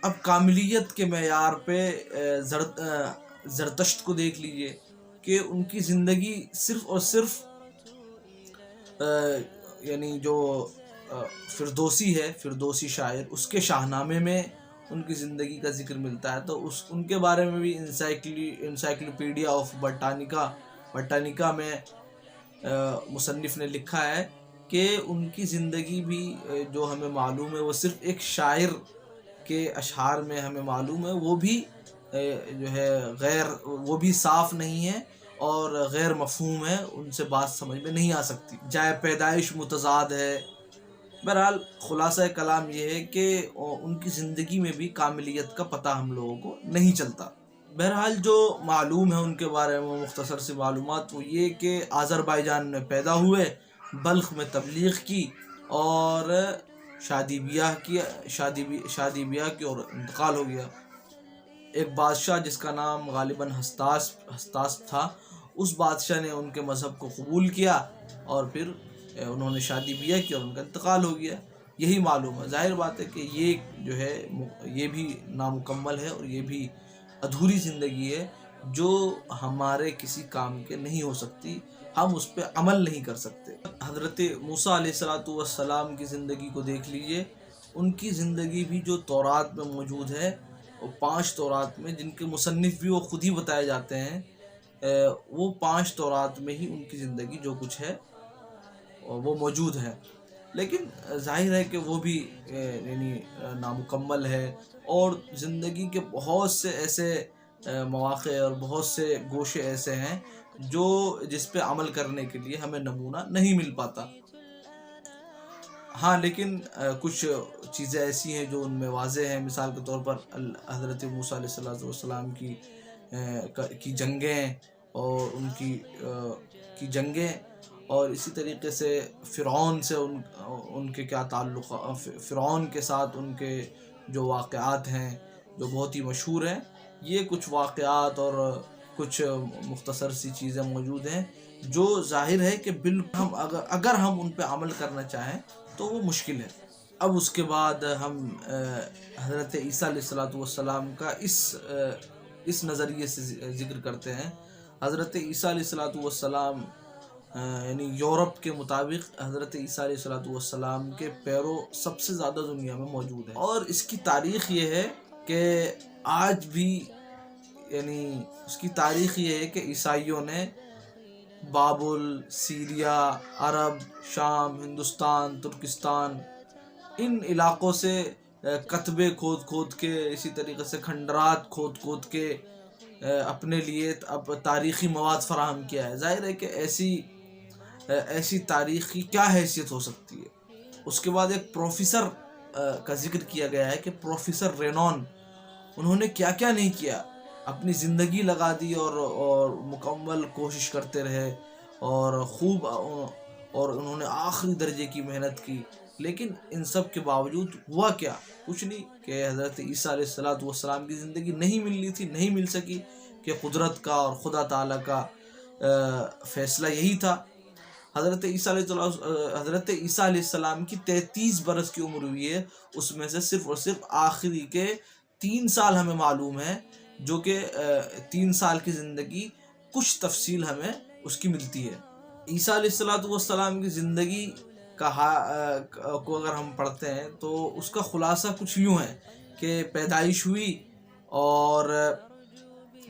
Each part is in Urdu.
اب کاملیت کے معیار پہ زرتشت کو دیکھ لیجئے کہ ان کی زندگی صرف اور صرف یعنی جو فردوسی ہے، فردوسی شاعر، اس کے شاہنامے میں ان کی زندگی کا ذکر ملتا ہے، تو ان کے بارے میں بھی انسائکلوپیڈیا آف بٹانیکا میں مصنف نے لکھا ہے کہ ان کی زندگی بھی جو ہمیں معلوم ہے وہ صرف ایک شاعر کے اشعار میں ہمیں معلوم ہے، وہ بھی جو ہے وہ بھی صاف نہیں ہے اور غیر مفہوم ہے، ان سے بات سمجھ میں نہیں آ سکتی، جائے پیدائش متضاد ہے۔ بہرحال خلاصہ کلام یہ ہے کہ ان کی زندگی میں بھی کاملیت کا پتہ ہم لوگوں کو نہیں چلتا۔ بہرحال جو معلوم ہے ان کے بارے میں مختصر سی معلومات وہ یہ کہ آذربائیجان میں پیدا ہوئے، بلخ میں تبلیغ کی اور شادی بیاہ کی اور انتقال ہو گیا۔ ایک بادشاہ جس کا نام غالباً ہستاس تھا، اس بادشاہ نے ان کے مذہب کو قبول کیا اور پھر انہوں نے شادی بیاہ کی اور ان کا انتقال ہو گیا۔ یہی معلوم ہے۔ ظاہر بات ہے کہ یہ جو ہے یہ بھی نامکمل ہے اور یہ بھی ادھوری زندگی ہے جو ہمارے کسی کام کے نہیں ہو سکتی، ہم اس پہ عمل نہیں کر سکتے۔ حضرت موسیٰ علیہ السلام کی زندگی کو دیکھ لیجئے، ان کی زندگی بھی جو تورات میں موجود ہے، وہ 5 تورات میں، جن کے مصنف بھی وہ خود ہی بتائے جاتے ہیں، وہ 5 تورات میں ہی ان کی زندگی جو کچھ ہے وہ موجود ہے، لیکن ظاہر ہے کہ وہ بھی یعنی نامکمل ہے، اور زندگی کے بہت سے ایسے مواقع اور بہت سے گوشے ایسے ہیں جس پہ عمل کرنے کے لیے ہمیں نمونہ نہیں مل پاتا۔ ہاں لیکن کچھ چیزیں ایسی ہیں جو ان میں واضح ہیں، مثال کے طور پر حضرت موسیٰ علیہ السلام کی جنگیں اور ان کی جنگیں، اور اسی طریقے سے فرعون سے ان کے کیا تعلق، فرعون کے ساتھ ان کے جو واقعات ہیں جو بہت ہی مشہور ہیں، یہ کچھ واقعات اور کچھ مختصر سی چیزیں موجود ہیں جو ظاہر ہے کہ بالکل اگر ہم ان پہ عمل کرنا چاہیں تو وہ مشکل ہے۔ اب اس کے بعد ہم حضرت عیسیٰ علیہ السلام کا اس نظریے سے ذکر کرتے ہیں۔ حضرت عیسیٰ علیہ السلام یعنی یورپ کے مطابق حضرت عیسیٰ علیہ السلام کے پیرو سب سے زیادہ دنیا میں موجود ہیں، اور اس کی تاریخ یہ ہے کہ آج بھی یعنی اس کی تاریخ یہ ہے کہ عیسائیوں نے بابل، سیریا، عرب، شام، ہندوستان، ترکستان، ان علاقوں سے کتبے کھود کے، اسی طریقے سے کھنڈرات کھود کے اپنے لیے تاریخی مواد فراہم کیا ہے۔ ظاہر ہے کہ ایسی تاریخ کی کیا حیثیت ہو سکتی ہے۔ اس کے بعد ایک پروفیسر کا ذکر کیا گیا ہے کہ پروفیسر رینون، انہوں نے کیا کیا نہیں کیا، اپنی زندگی لگا دی اور مکمل کوشش کرتے رہے اور انہوں نے آخری درجے کی محنت کی، لیکن ان سب کے باوجود ہوا کیا؟ کچھ نہیں، کہ حضرت عیسیٰ علیہ السلام کی زندگی نہیں مل سکی، کہ قدرت کا اور خدا تعالیٰ کا فیصلہ یہی تھا۔ حضرت عیسیٰ علیہ السلام کی 33 برس کی عمر ہوئی ہے، اس میں سے صرف اور صرف آخری کے 3 سال ہمیں معلوم ہے، جو کہ 3 سال کی زندگی کچھ تفصیل ہمیں اس کی ملتی ہے۔ عیسیٰ علیہ السلام کی زندگی کو اگر ہم پڑھتے ہیں تو اس کا خلاصہ کچھ یوں ہے کہ پیدائش ہوئی اور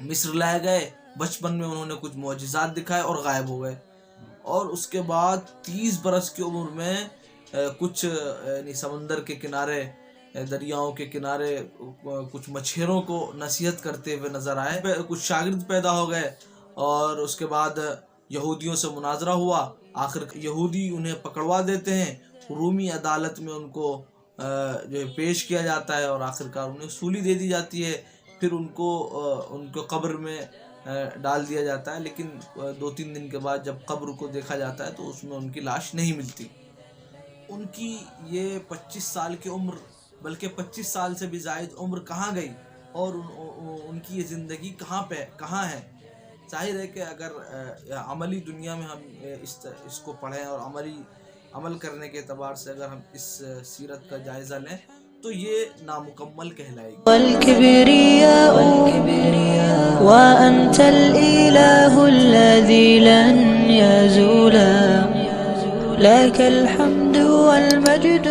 مصر لائے گئے، بچپن میں انہوں نے کچھ معجزات دکھائے اور غائب ہو گئے، اور اس کے بعد 30 برس کی عمر میں کچھ یعنی سمندر کے کنارے، دریاؤں کے کنارے کچھ مچھیروں کو نصیحت کرتے ہوئے نظر آئے، کچھ شاگرد پیدا ہو گئے، اور اس کے بعد یہودیوں سے مناظرہ ہوا، آخر یہودی انہیں پکڑوا دیتے ہیں، رومی عدالت میں ان کو جو پیش کیا جاتا ہے اور آخرکار انہیں سولی دے دی جاتی ہے، پھر ان کو قبر میں ڈال دیا جاتا ہے، لیکن 2-3 دن کے بعد جب قبر کو دیکھا جاتا ہے تو اس میں ان کی لاش نہیں ملتی۔ ان کی یہ 25 سال کی عمر، بلکہ 25 سال سے بھی زائد عمر کہاں گئی، اور ان کی یہ زندگی کہاں ہے؟ ظاہر ہے کہ اگر عملی دنیا میں ہم اس کو پڑھیں اور عمل کرنے کے اعتبار سے اگر ہم اس سیرت کا جائزہ لیں تو یہ نامکمل کہلائے گی. والکبریاء وأنت الإله الذي لن يزولا لك الحمد والمجد